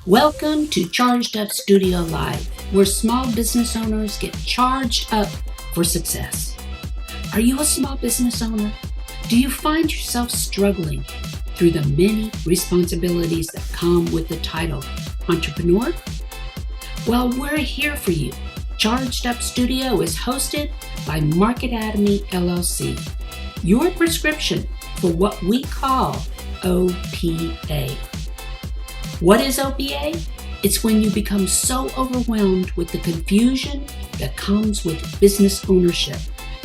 Welcome to Charged Up Studio Live, where small business owners get charged up for success. Are you a small business owner? Do you find yourself struggling through the many responsibilities that come with the title entrepreneur? Well, we're here for you. Charged Up Studio is hosted by Market Atomy LLC, your prescription for what we call OPA. What is OPA? It's when you become so overwhelmed with the confusion that comes with business ownership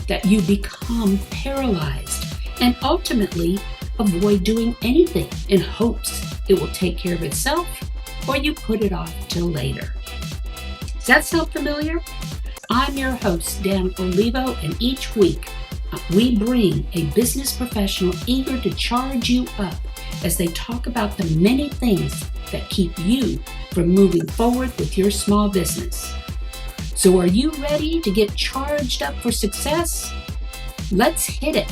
that you become paralyzed and ultimately avoid doing anything in hopes it will take care of itself, or you put it off till later. Does that sound familiar? I'm your host, Dan Olivo, and each week we bring a business professional eager to charge you up as they talk about the many things that keep you from moving forward with your small business. So are you ready to get charged up for success? Let's hit it.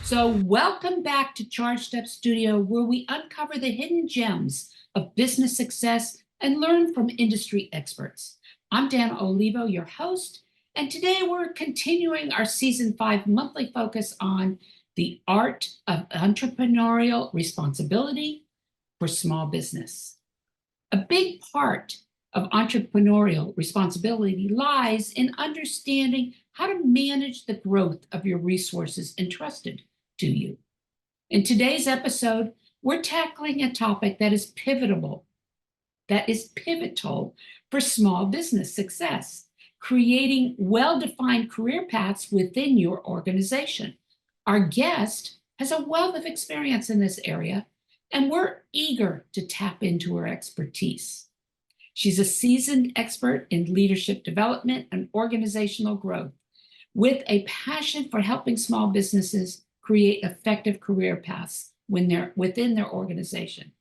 So welcome back to Charged Up Studio, where we uncover the hidden gems of business success and learn from industry experts. I'm Dan Olivo, your host, and today we're continuing our Season 5 monthly focus on the Art of Entrepreneurial Responsibility for small business. A big part of entrepreneurial responsibility lies in understanding how to manage the growth of your resources entrusted to you. In today's episode, we're tackling a topic that is pivotal for small business success, creating well-defined career paths within your organization. Our guest has a wealth of experience in this area, and we're eager to tap into her expertise. She's a seasoned expert in leadership development and organizational growth, with a passion for helping small businesses create effective career paths when they're within their organization.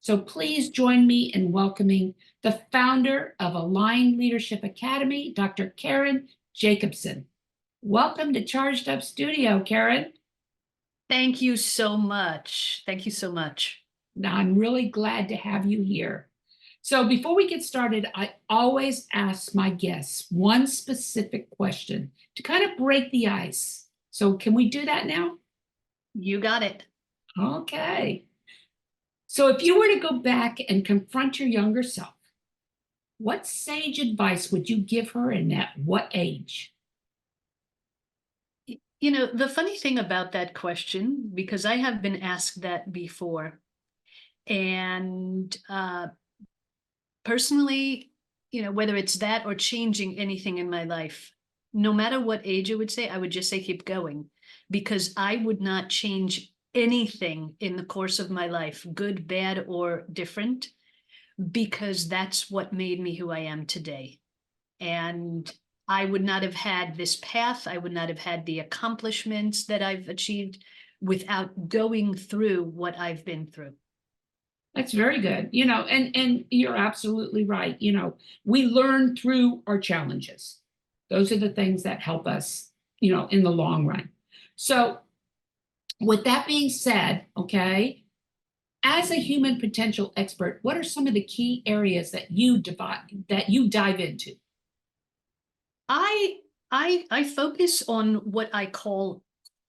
So please join me in welcoming the founder of Aligned Leadership Academy, Dr. Karen Jacobson. Welcome to Charged Up Studio, Karen. Thank you so much. Thank you so much. Now, I'm really glad to have you here. So before we get started, I always ask my guests one specific question to kind of break the ice. So can we do that now? You got it. Okay. So if you were to go back and confront your younger self, what sage advice would you give her and at what age? You know, the funny thing about that question, because I have been asked that before, and personally, whether it's that or changing anything in my life, no matter what age I would say, I would just say keep going, because I would not change anything in the course of my life, good, bad, or different, because that's what made me who I am today. And I would not have had this path. I would not have had the accomplishments that I've achieved without going through what I've been through. That's very good. And you're absolutely right. We learn through our challenges. Those are the things that help us, in the long run. So with that being said, okay, as a human potential expert, what are some of the key areas that you dive into? I focus on what I call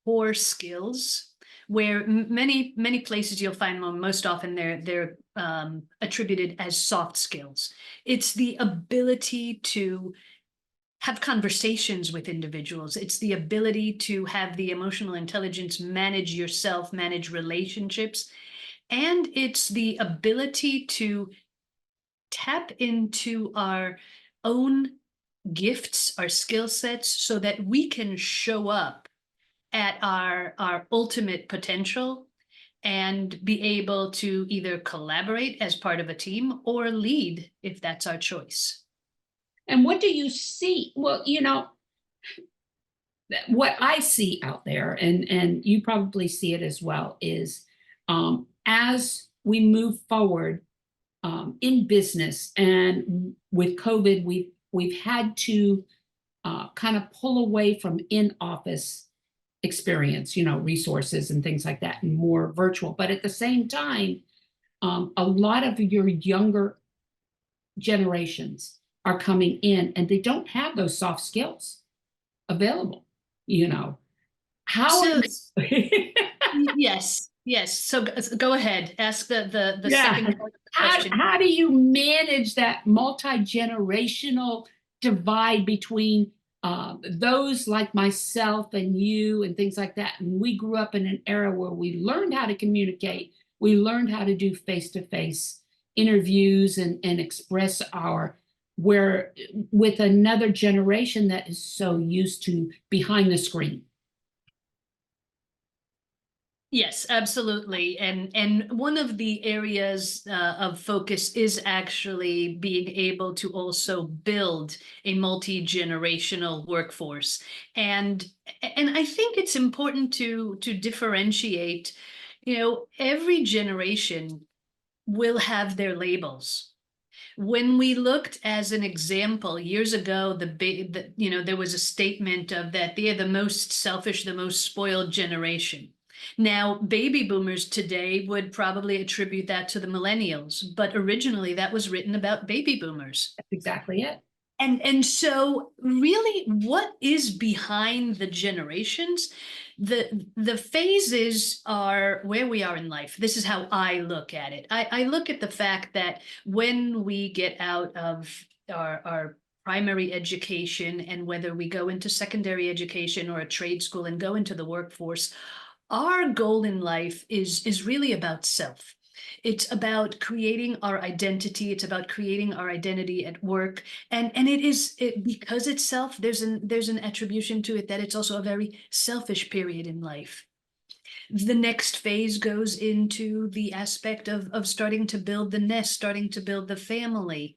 core skills, where many places you'll find them most often they're attributed as soft skills. It's the ability to have conversations with individuals. It's the ability to have the emotional intelligence, manage yourself, manage relationships, and it's the ability to tap into our own gifts, our skill sets, so that we can show up at our ultimate potential and be able to either collaborate as part of a team or lead if that's our choice. And what do you see? Well, what I see out there, and you probably see it as well, is as we move forward in business and with COVID, we've had to kind of pull away from in office experience, resources and things like that, and more virtual. But at the same time, a lot of your younger generations are coming in and they don't have those soft skills available. You know, how So are you? yes, yes. So go ahead. Ask the Yeah. second part of the How, question. how do you manage that multi-generational divide between those like myself and you and things like that? And we grew up in an era where we learned how to communicate. We learned how to do face-to-face interviews and express our where with another generation that is so used to behind the screen. Yes, absolutely. And one of the areas of focus is actually being able to also build a multi-generational workforce. And and I think it's important to differentiate, every generation will have their labels. When we looked as an example years ago, there was a statement of that they're the most selfish, the most spoiled generation. Now, baby boomers today would probably attribute that to the millennials, but originally that was written about baby boomers. That's exactly it. And so really what is behind the generations, the phases are where we are in life. This is how I look at it. I look at the fact that when we get out of our primary education, and whether we go into secondary education or a trade school and go into the workforce, our goal in life is really about self. It's about creating our identity. It's about creating our identity at work. And because it's self, there's an attribution to it that it's also a very selfish period in life. The next phase goes into the aspect of starting to build the nest, starting to build the family.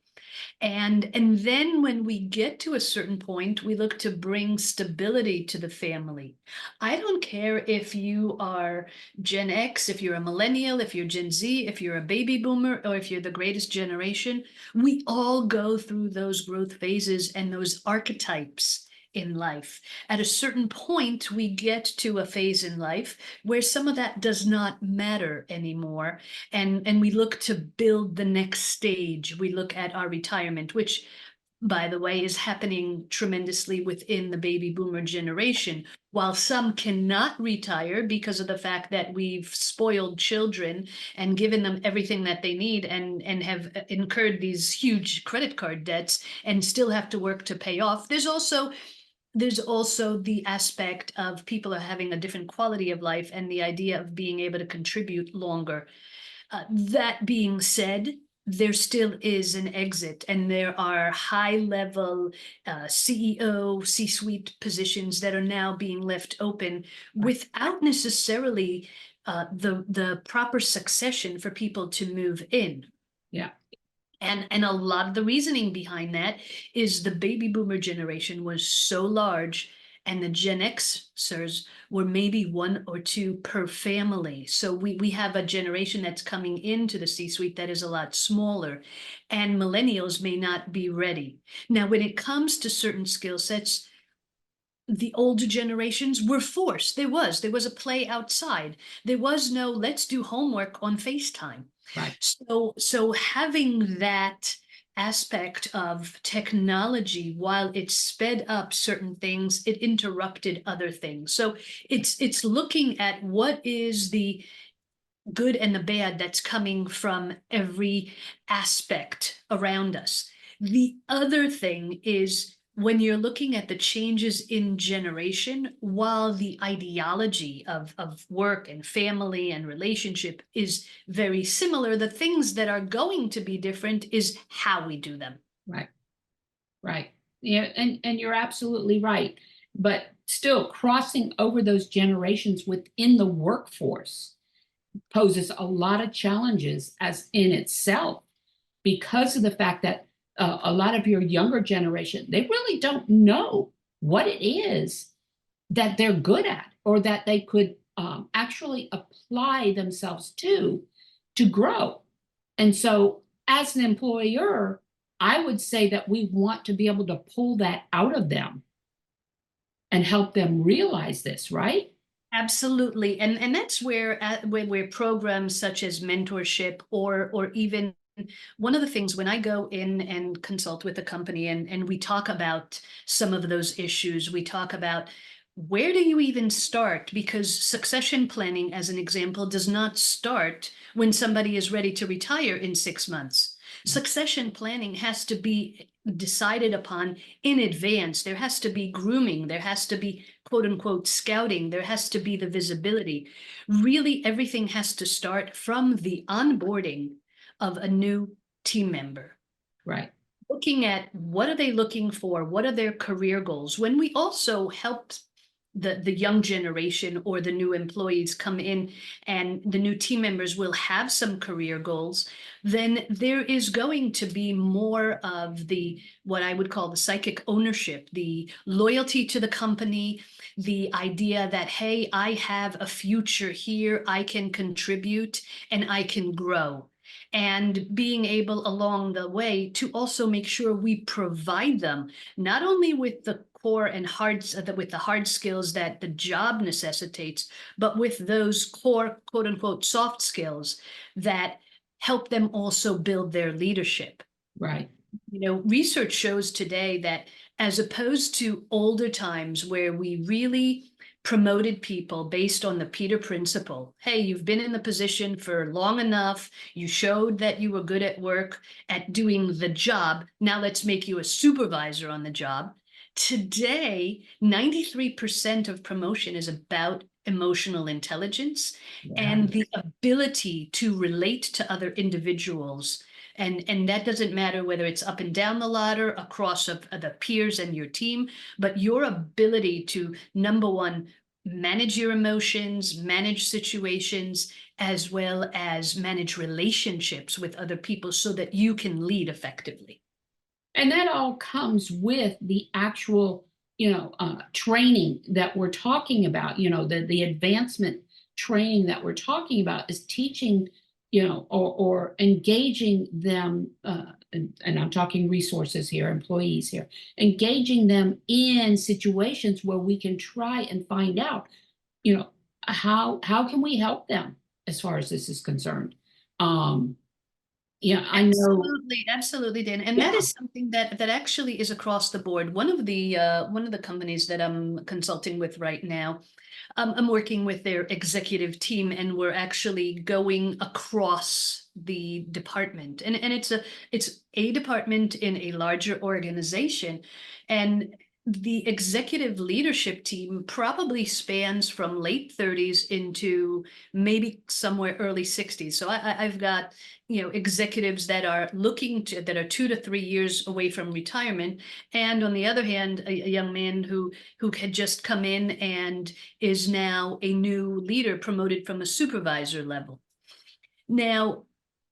And then when we get to a certain point, we look to bring stability to the family. I don't care if you are Gen X, if you're a millennial, if you're Gen Z, if you're a baby boomer, or if you're the greatest generation. We all go through those growth phases and those archetypes in life. At a certain point, we get to a phase in life where some of that does not matter anymore, and we look to build the next stage. We look at our retirement, which, by the way, is happening tremendously within the baby boomer generation. While some cannot retire because of the fact that we've spoiled children and given them everything that they need, and have incurred these huge credit card debts and still have to work to pay off, there's also the aspect of people are having a different quality of life and the idea of being able to contribute longer. That being said, there still is an exit, and there are high-level CEO, C-suite positions that are now being left open without necessarily the proper succession for people to move in. Yeah. And a lot of the reasoning behind that is the baby boomer generation was so large, and the Gen Xers were maybe one or two per family. So we have a generation that's coming into the C-suite that is a lot smaller, and millennials may not be ready. Now, when it comes to certain skill sets, the older generations were forced. There was a play outside. There was no let's do homework on FaceTime. Right. So having that aspect of technology, while it sped up certain things, it interrupted other things. So it's looking at what is the good and the bad that's coming from every aspect around us. The other thing is, when you're looking at the changes in generation, while the ideology of work and family and relationship is very similar, the things that are going to be different is how we do them. Right. Right. Yeah, and you're absolutely right. But still, crossing over those generations within the workforce poses a lot of challenges as in itself, because of the fact that a lot of your younger generation, they really don't know what it is that they're good at, or that they could actually apply themselves to grow. And so, as an employer, I would say that we want to be able to pull that out of them and help them realize this, right? Absolutely, and that's where programs such as mentorship or even one of the things when I go in and consult with a company and we talk about some of those issues, we talk about where do you even start? Because succession planning, as an example, does not start when somebody is ready to retire in 6 months. Succession planning has to be decided upon in advance. There has to be grooming, there has to be quote unquote scouting, there has to be the visibility. Really, everything has to start from the onboarding of a new team member. Right. Looking at what are they looking for? What are their career goals? When we also help the young generation or the new employees come in and the new team members will have some career goals, then there is going to be more of the what I would call the psychic ownership, the loyalty to the company, the idea that, hey, I have a future here, I can contribute and I can grow. And being able along the way to also make sure we provide them not only with the core and with the hard skills that the job necessitates, but with those core quote unquote soft skills that help them also build their leadership. Right. You know, research shows today that as opposed to older times where we really promoted people based on the Peter principle. Hey, you've been in the position for long enough. You showed that you were good at work at doing the job. Now let's make you a supervisor on the job. Today, 93% of promotion is about emotional intelligence Yeah. and the ability to relate to other individuals. And that doesn't matter whether it's up and down the ladder, across of the peers and your team, but your ability to, number one, manage your emotions, manage situations, as well as manage relationships with other people so that you can lead effectively. And that all comes with the actual, training that we're talking about. The advancement training that we're talking about is teaching, or engaging them, and I'm talking resources here, employees here, engaging them in situations where we can try and find out, you know, how can we help them as far as this is concerned. Um, yeah, I know. Absolutely, absolutely, Dan. And that Yeah. is something that actually is across the board. One of the companies that I'm consulting with right now, I'm working with their executive team, and we're actually going across the department. And it's a department in a larger organization. And the executive leadership team probably spans from late 30s into maybe somewhere early 60s. So I've got, executives that are that are 2 to 3 years away from retirement. And on the other hand, a young man who had just come in and is now a new leader promoted from a supervisor level. Now,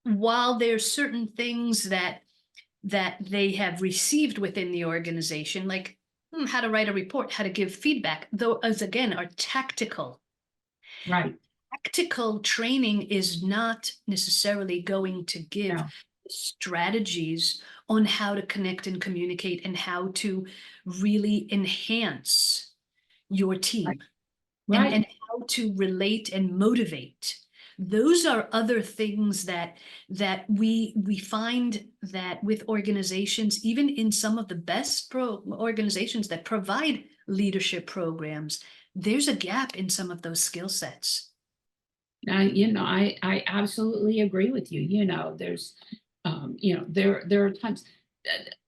while there's certain things that they have received within the organization, like how to write a report, how to give feedback, those again are tactical. Right. Tactical training is not necessarily going to give Yeah. strategies on how to connect and communicate and how to really enhance your Right. team Right. and how to relate and motivate. Those are other things that we find that with organizations, even in some of the best organizations that provide leadership programs, there's a gap in some of those skill sets. I absolutely agree with you. There's, there are times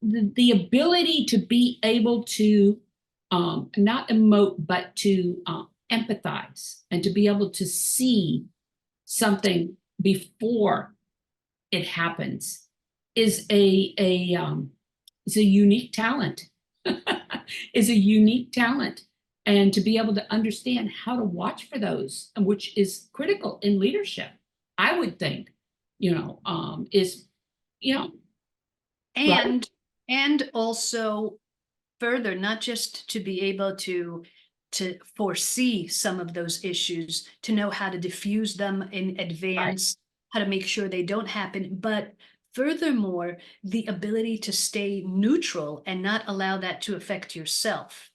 the ability to be able to not emote, but to empathize and to be able to see something before it happens is a unique talent. Is a unique talent. And to be able to understand how to watch for those, which is critical in leadership, I would think, is, you know, right, And also further, not just to be able to foresee some of those issues, to know how to diffuse them in right, advance, how to make sure they don't happen, but furthermore, the ability to stay neutral and not allow that to affect yourself.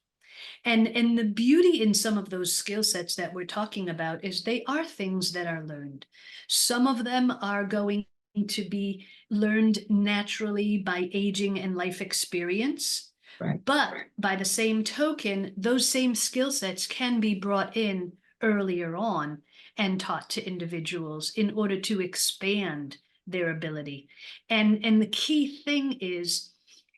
And the beauty in some of those skill sets that we're talking about is they are things that are learned. Some of them are going to be learned naturally by aging and life experience. Right. But by the same token, those same skill sets can be brought in earlier on and taught to individuals in order to expand their ability. And the key thing is,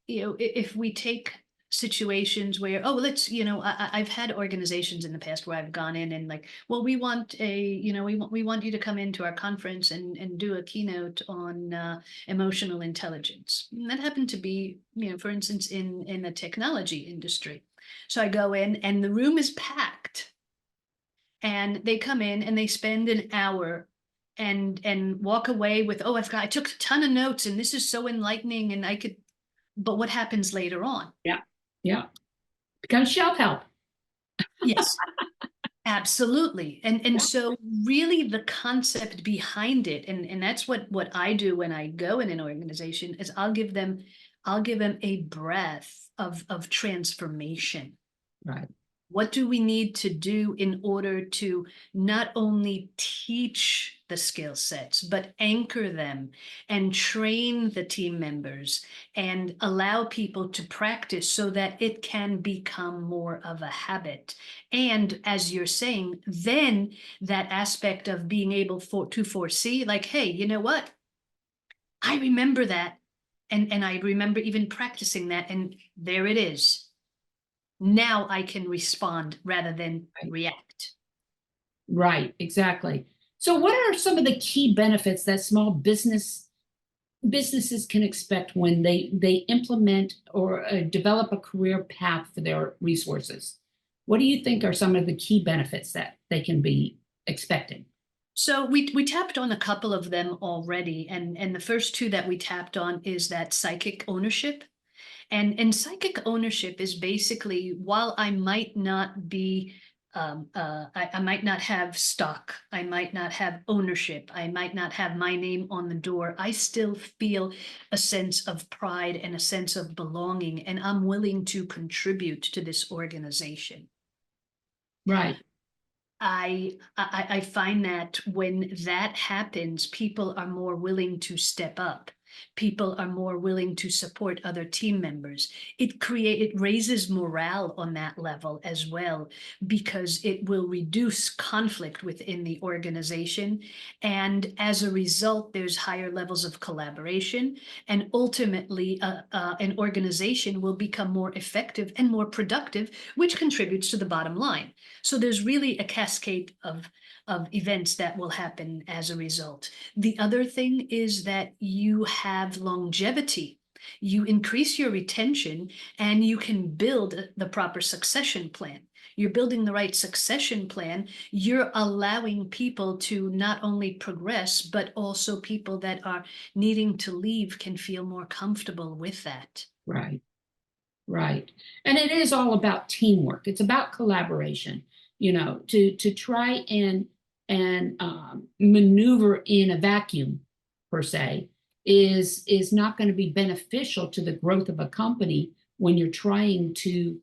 if we take situations where, oh, let's, I've had organizations in the past where I've gone in and like, well, we want we want you to come into our conference and do a keynote on emotional intelligence. And that happened to be, for instance, in the technology industry. So I go in and the room is packed, and they come in and they spend an hour and walk away with, oh, I took a ton of notes and this is so enlightening and I could, but what happens later on? Yeah. Yeah. Becomes shelf help. Yes, absolutely. And so really the concept behind it, and that's what I do when I go in an organization, is I'll give them a breath of transformation. Right. What do we need to do in order to not only teach the skill sets, but anchor them and train the team members and allow people to practice so that it can become more of a habit? And as you're saying, then that aspect of being able to foresee, like, hey, you know what? I remember that. And I remember even practicing that, and there it is. Now I can respond rather than react. Right, exactly. So what are some of the key benefits that small businesses can expect when they implement or develop a career path for their resources? What do you think are some of the key benefits that they can be expecting? So we tapped on a couple of them already, and the first two that we tapped on is that psychic ownership. And psychic ownership is basically, while I might not be, I might not have stock, I might not have ownership, I might not have my name on the door, I still feel a sense of pride and a sense of belonging, and I'm willing to contribute to this organization. Right. I find that when that happens, people are more willing to step up. People are more willing to support other team members. It raises morale on that level as well, because it will reduce conflict within the organization. And as a result, there's higher levels of collaboration. And ultimately, an organization will become more effective and more productive, which contributes to the bottom line. So there's really a cascade of events that will happen as a result. The other thing is that you have longevity. You increase your retention and you can build the proper succession plan. You're building the right succession plan. You're allowing people to not only progress, but also people that are needing to leave can feel more comfortable with that. Right. Right. And it is all about teamwork. It's about collaboration, to try and maneuver in a vacuum per se is not going to be beneficial to the growth of a company when you're trying to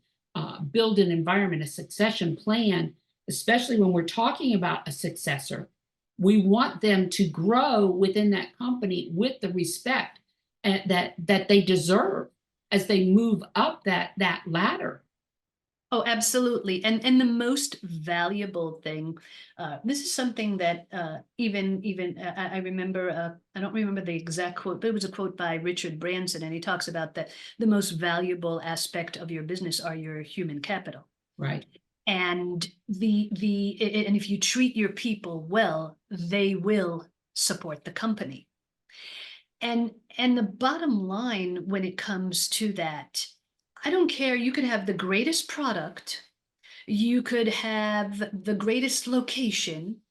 build an environment, a succession plan, especially when we're talking about a successor. We want them to grow within that company with the respect that they deserve as they move up that ladder. Oh, absolutely. And the most valuable thing, this is something that even I remember, I don't remember the exact quote, but it was a quote by Richard Branson, and he talks about that the most valuable aspect of your business are your human capital. Right. And and if you treat your people well, they will support the company. And the bottom line when it comes to that, I don't care, you could have the greatest product, you could have the greatest location,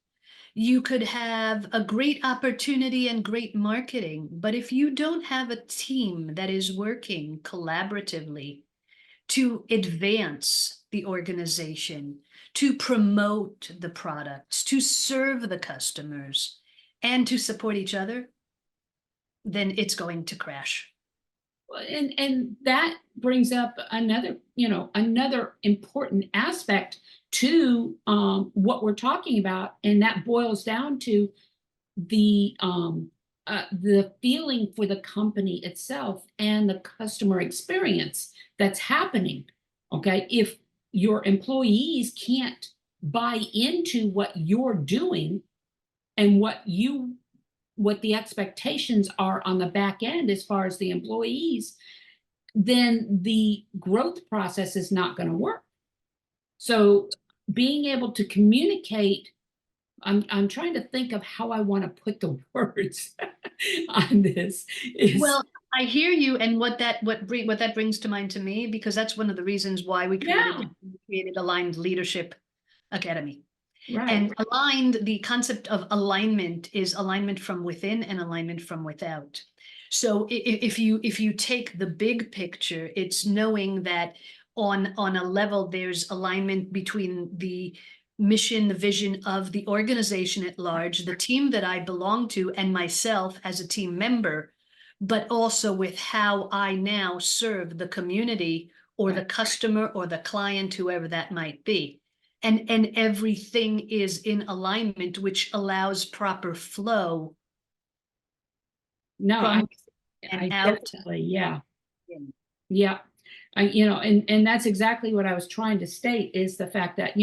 you could have a great opportunity and great marketing, but if you don't have a team that is working collaboratively to advance the organization, to promote the products, to serve the customers, and to support each other, then it's going to crash. And that brings up another, another important aspect to what we're talking about, and that boils down to the feeling for the company itself and the customer experience that's happening. Okay, if your employees can't buy into what you're doing and what the expectations are on the back end as far as the employees, then the growth process is not going to work. So being able to communicate, I'm trying to think of how I want to put the words on this is Well, I hear you, and what that brings to mind to me, because that's one of the reasons why yeah, we created Aligned Leadership Academy. right. And aligned, the concept of alignment is alignment from within and alignment from without. So if you take the big picture, it's knowing that on a level there's alignment between the mission, the vision of the organization at large, the team that I belong to, and myself as a team member, but also with how I now serve the community or the Right. customer or the client, whoever that might be. And everything is in alignment, which allows proper flow No, from and I out. definitely, yeah. Yeah. And that's exactly what I was trying to state is the fact that,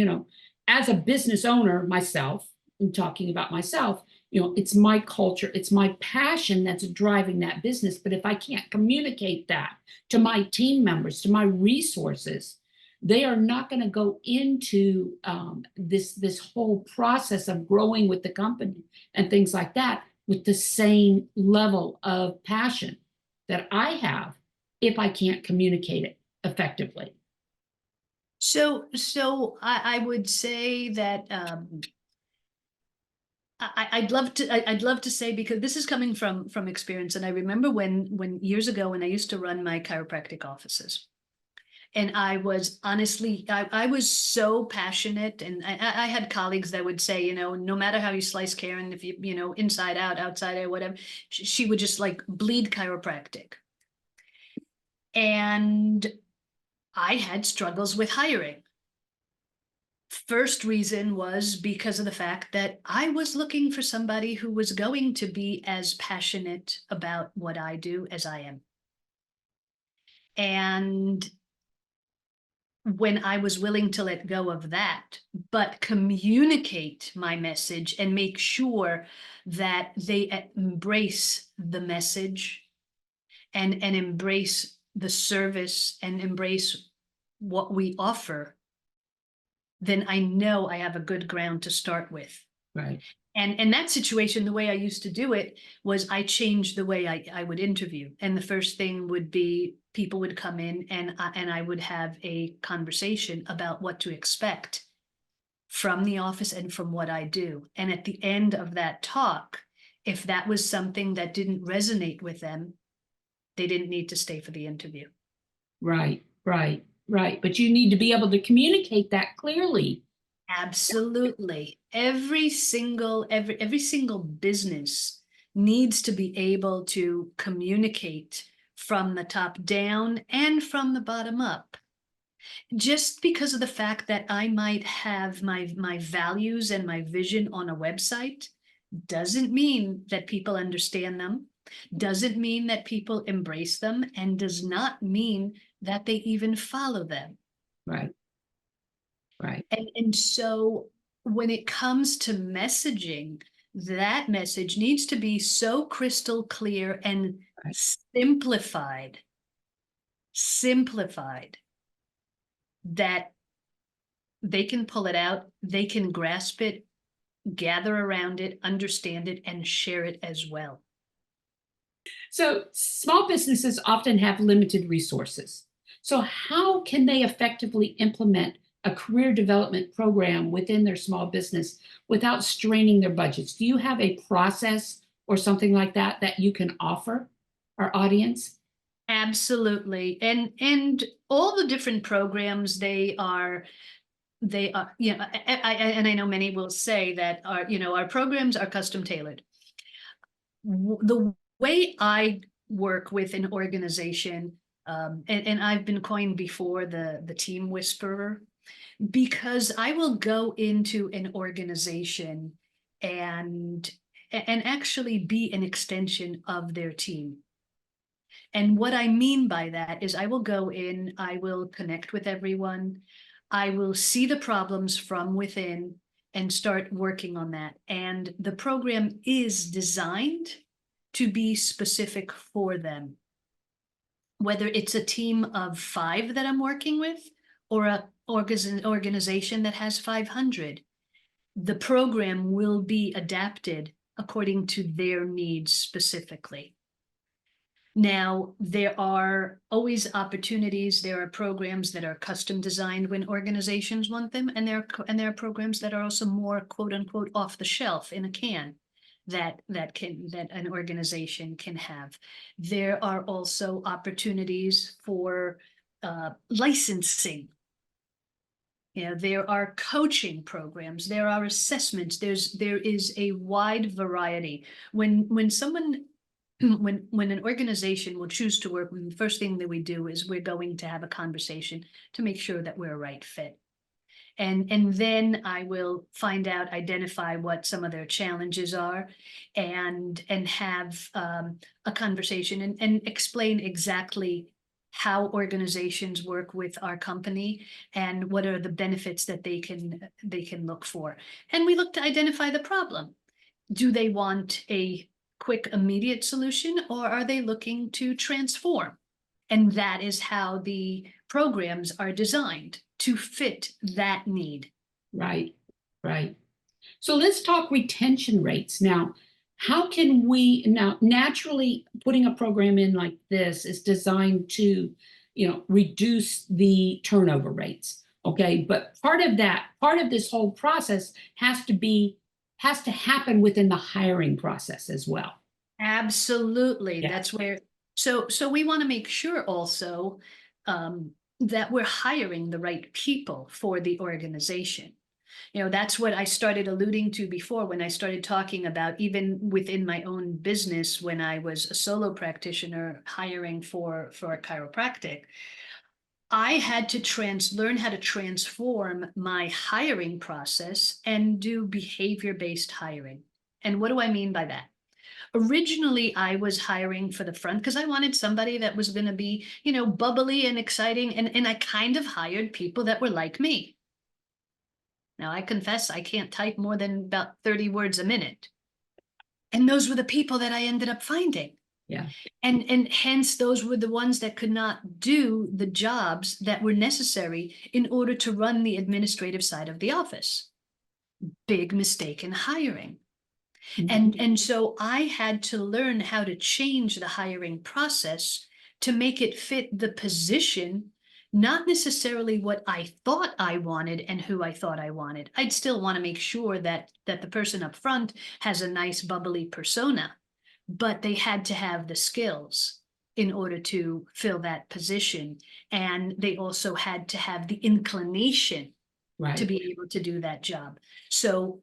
as a business owner myself, I'm talking about myself, it's my culture, it's my passion that's driving that business. But if I can't communicate that to my team members, to my resources, they are not going to go into this whole process of growing with the company and things like that with the same level of passion that I have if I can't communicate it effectively. So I would say that I'd love to say, because this is coming from experience, and I remember when years ago when I used to run my chiropractic offices. And I was honestly, I was so passionate, and I had colleagues that would say, no matter how you slice Karen, if inside out, outside out, whatever, she would just like bleed chiropractic. And I had struggles with hiring. First reason was because of the fact that I was looking for somebody who was going to be as passionate about what I do as I am. And when I was willing to let go of that, but communicate my message and make sure that they embrace the message and embrace the service and embrace what we offer, then I know I have a good ground to start with. Right. And in that situation, the way I used to do it was I changed the way I would interview. And the first thing would be people would come in and I would have a conversation about what to expect from the office and from what I do. And at the end of that talk, if that was something that didn't resonate with them, they didn't need to stay for the interview. Right. Right. Right. But you need to be able to communicate that clearly. Absolutely. Every single business needs to be able to communicate from the top down and from the bottom up. Just because of the fact that I might have my values and my vision on a website doesn't mean that people understand them, doesn't mean that people embrace them, and does not mean that they even follow them. Right. Right. And so when it comes to messaging, that message needs to be so crystal clear and Right. simplified that they can pull it out, they can grasp it, gather around it, understand it, and share it as well. So small businesses often have limited resources. So how can they effectively implement a career development program within their small business without straining their budgets? Do you have a process or something like that that you can offer our audience? Absolutely. And all the different programs, and I know many will say that our programs are custom tailored. The way I work with an organization, and I've been coined before the team whisperer, because I will go into an organization and actually be an extension of their team. And what I mean by that is I will go in, I will connect with everyone, I will see the problems from within and start working on that. And the program is designed to be specific for them. Whether it's a team of 5 that I'm working with or a organization that has 500, the program will be adapted according to their needs specifically. Now, there are always opportunities. There are programs that are custom designed when organizations want them, and there are programs that are also more quote unquote off the shelf in a can that an organization can have. There are also opportunities for licensing. There are coaching programs, there are assessments, there is a wide variety. When someone when an organization will choose to work, the first thing that we do is we're going to have a conversation to make sure that we're a right fit. And then I will identify what some of their challenges are, and have a conversation and explain exactly how organizations work with our company and what are the benefits that they can look for. And we look to identify the problem. Do they want a quick, immediate solution, or are they looking to transform? And that is how the programs are designed to fit that need. Right, right. So let's talk retention rates. Now, how can we, now naturally putting a program in like this is designed to, reduce the turnover rates. Okay. But part of this whole process has to happen within the hiring process as well. Absolutely. Yeah. That's where, so we want to make sure also that we're hiring the right people for the organization. That's what I started alluding to before when I started talking about, even within my own business, when I was a solo practitioner hiring for a chiropractic, I had to learn how to transform my hiring process and do behavior-based hiring. And what do I mean by that? Originally, I was hiring for the front because I wanted somebody that was going to be, bubbly and exciting. And I kind of hired people that were like me. Now, I confess I can't type more than about 30 words a minute. And those were the people that I ended up finding. Yeah. And hence those were the ones that could not do the jobs that were necessary in order to run the administrative side of the office. Big mistake in hiring. And so I had to learn how to change the hiring process to make it fit the position, not necessarily what I thought I wanted and who I thought I wanted. I'd still want to make sure that the person up front has a nice bubbly persona, but they had to have the skills in order to fill that position. And they also had to have the inclination to be able to do that job. So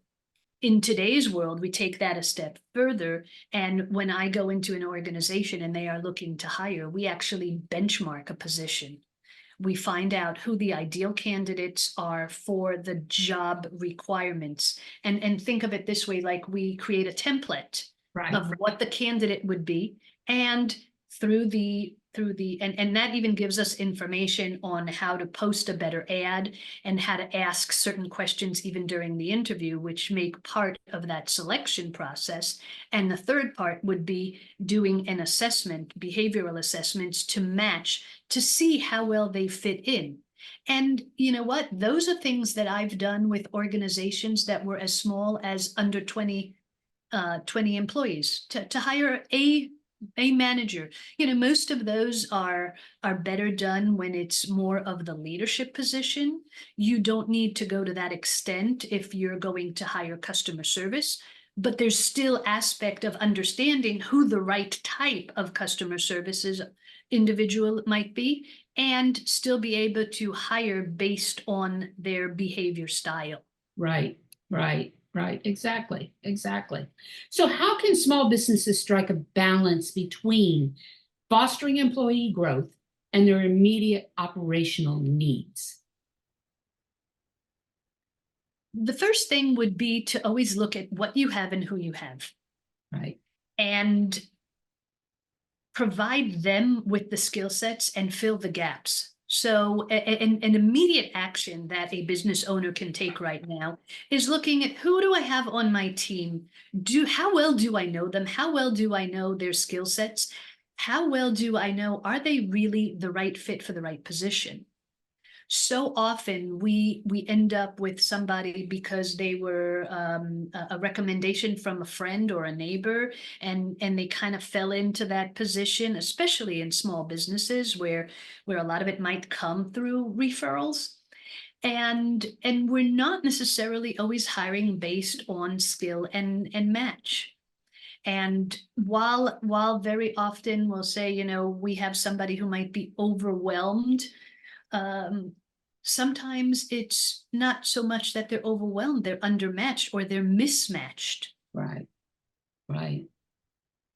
in today's world, we take that a step further. And when I go into an organization and they are looking to hire, we actually benchmark a position. We find out who the ideal candidates are for the job requirements. And think of it this way, like we create a template of what the candidate would be. And and that even gives us information on how to post a better ad and how to ask certain questions even during the interview, which make part of that selection process. And the third part would be doing an assessment, behavioral assessments to match, to see how well they fit in. And you know what? Those are things that I've done with organizations that were as small as under 20 employees to hire a manager. Most of those are better done when it's more of the leadership position. You don't need to go to that extent if you're going to hire customer service, but there's still aspect of understanding who the right type of customer services individual might be, and still be able to hire based on their behavior style. Right. Exactly. So how can small businesses strike a balance between fostering employee growth, and their immediate operational needs? The first thing would be to always look at what you have and who you have, Right, and provide them with the skill sets and fill the gaps. So an immediate action that a business owner can take right now is looking at, who do I have on my team? How well do I know them? How well do I know their skill sets? How well do I know, are they really the right fit for the right position? So often we end up with somebody because they were a recommendation from a friend or a neighbor, and they kind of fell into that position, especially in small businesses where a lot of it might come through referrals. And we're not necessarily always hiring based on skill and match. And while very often we'll say, we have somebody who might be overwhelmed, um, sometimes it's not so much that they're overwhelmed, they're undermatched or they're mismatched. right, right,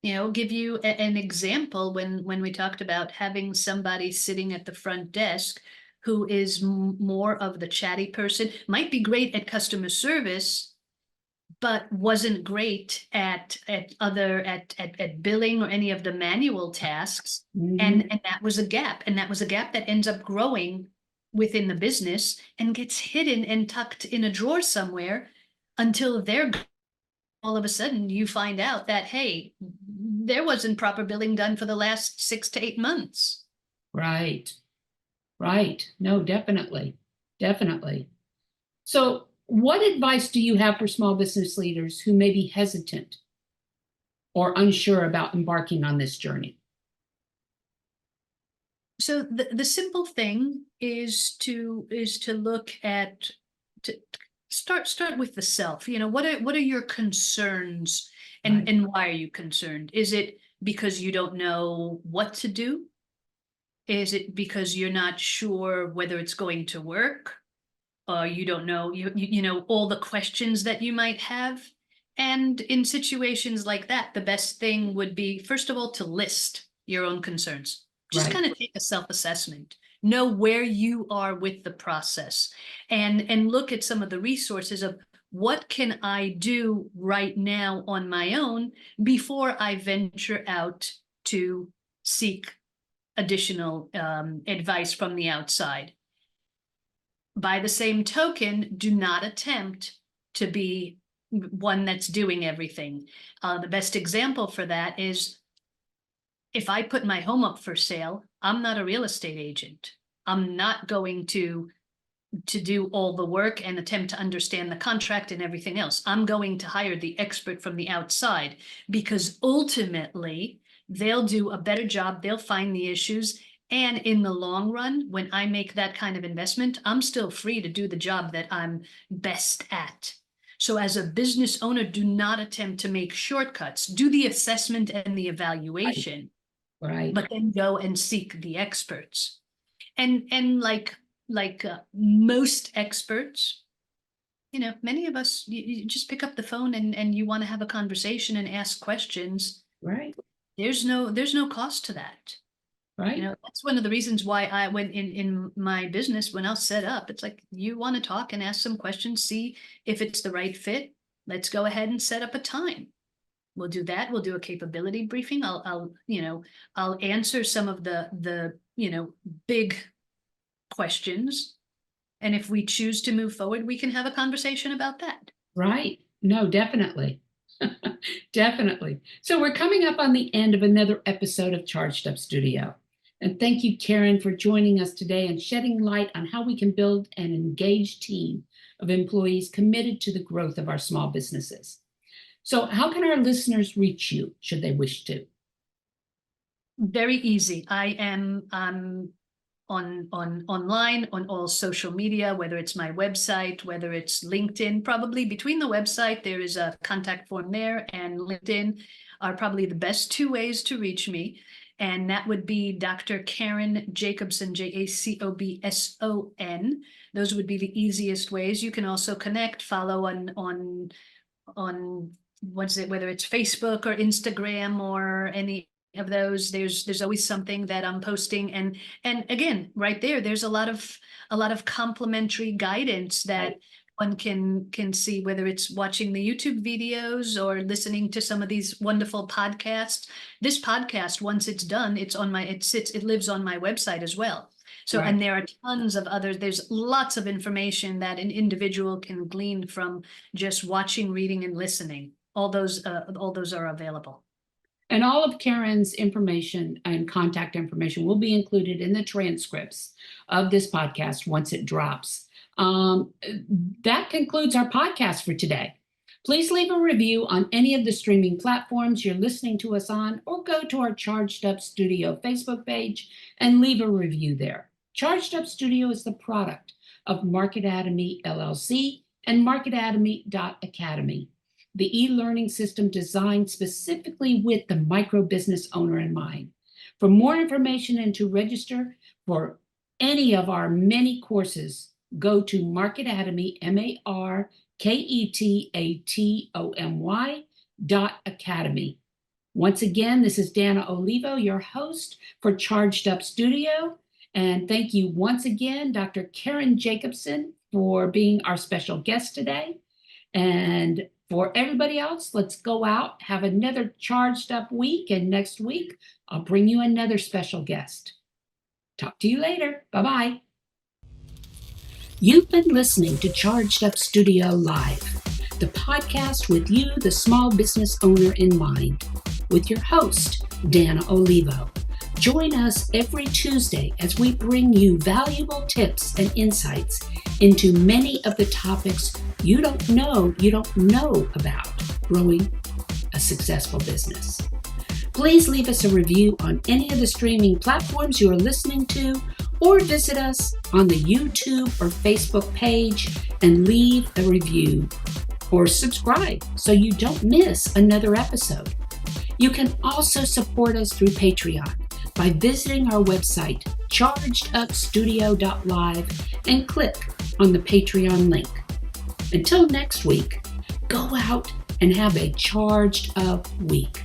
Give you an example. When we talked about having somebody sitting at the front desk who is more of the chatty person, might be great at customer service, but wasn't great at billing or any of the manual tasks. mhm, And that was a gap. And that was a gap that ends up growing within the business and gets hidden and tucked in a drawer somewhere until all of a sudden you find out that, hey, there wasn't proper billing done for the last 6 to 8 months. right, right. No, definitely, definitely. So, what advice do you have for small business leaders who may be hesitant or unsure about embarking on this journey? So the simple thing is to look at, to start with the self. What are your concerns, Right, and why are you concerned? Is it because you don't know what to do? Is it because you're not sure whether it's going to work? Or you don't know, all the questions that you might have? And in situations like that, the best thing would be, first of all, to list your own concerns. Just right, kind of take a self-assessment, know where you are with the process, and look at some of the resources of, what can I do right now on my own before I venture out to seek additional advice from the outside. By the same token, do not attempt to be one that's doing everything. The best example for that is, if I put my home up for sale, I'm not a real estate agent. I'm not going to do all the work and attempt to understand the contract and everything else. I'm going to hire the expert from the outside, because ultimately they'll do a better job. They'll find the issues. And in the long run, when I make that kind of investment, I'm still free to do the job that I'm best at. So as a business owner, do not attempt to make shortcuts. Do the assessment and the evaluation, right, but then go and seek the experts. And like most experts, many of us, you just pick up the phone and you want to have a conversation and ask questions. right, There's no cost to that. right, That's one of the reasons why I went in my business, when I'll set up, it's like, you want to talk and ask some questions, see if it's the right fit. Let's go ahead and set up a time. We'll do that. We'll do a capability briefing. I'll answer some of the big questions. And if we choose to move forward, we can have a conversation about that. right. No, definitely. Definitely. So we're coming up on the end of another episode of Charged Up Studio. And thank you, Karen, for joining us today and shedding light on how we can build an engaged team of employees committed to the growth of our small businesses. So how can our listeners reach you should they wish to? Very easy. I'm online on all social media, whether it's my website, whether it's LinkedIn. Probably between the website, there is a contact form there, and LinkedIn are probably the best two ways to reach me. And that would be Dr. Karen Jacobson, Jacobson. Those would be the easiest ways. You can also connect, follow on what's it, whether it's Facebook or Instagram or any of those. There's always something that I'm posting, and again, right there's a lot of complimentary guidance that one can see, whether it's watching the YouTube videos or listening to some of these wonderful podcasts. This podcast, once it's done, it lives on my website as well. So, and there are tons of others. There's lots of information that an individual can glean from just watching, reading, and listening. All those are available. And all of Karen's information and contact information will be included in the transcripts of this podcast once it drops. That concludes our podcast for today. Please leave a review on any of the streaming platforms you're listening to us on, or go to our Charged Up Studio Facebook page and leave a review there. Charged Up Studio is the product of Marketatomy LLC and Marketatomy.academy, the e-learning system designed specifically with the micro business owner in mind. For more information and to register for any of our many courses, go to Marketatomy, Marketatomy.academy. Once again, this is Dana Olivo, your host for Charged Up Studio. And thank you once again, Dr. Karen Jacobson, for being our special guest today. And for everybody else, let's go out, have another charged up week. And next week, I'll bring you another special guest. Talk to you later. Bye-bye. You've been listening to Charged Up Studio Live, the podcast with you, the small business owner, in mind, with your host, Dana Olivo. Join us every Tuesday as we bring you valuable tips and insights into many of the topics you don't know about growing a successful business. Please leave us a review on any of the streaming platforms you are listening to, or visit us on the YouTube or Facebook page and leave a review or subscribe so you don't miss another episode. You can also support us through Patreon by visiting our website, chargedupstudio.live, and click on the Patreon link. Until next week, go out and have a charged up week.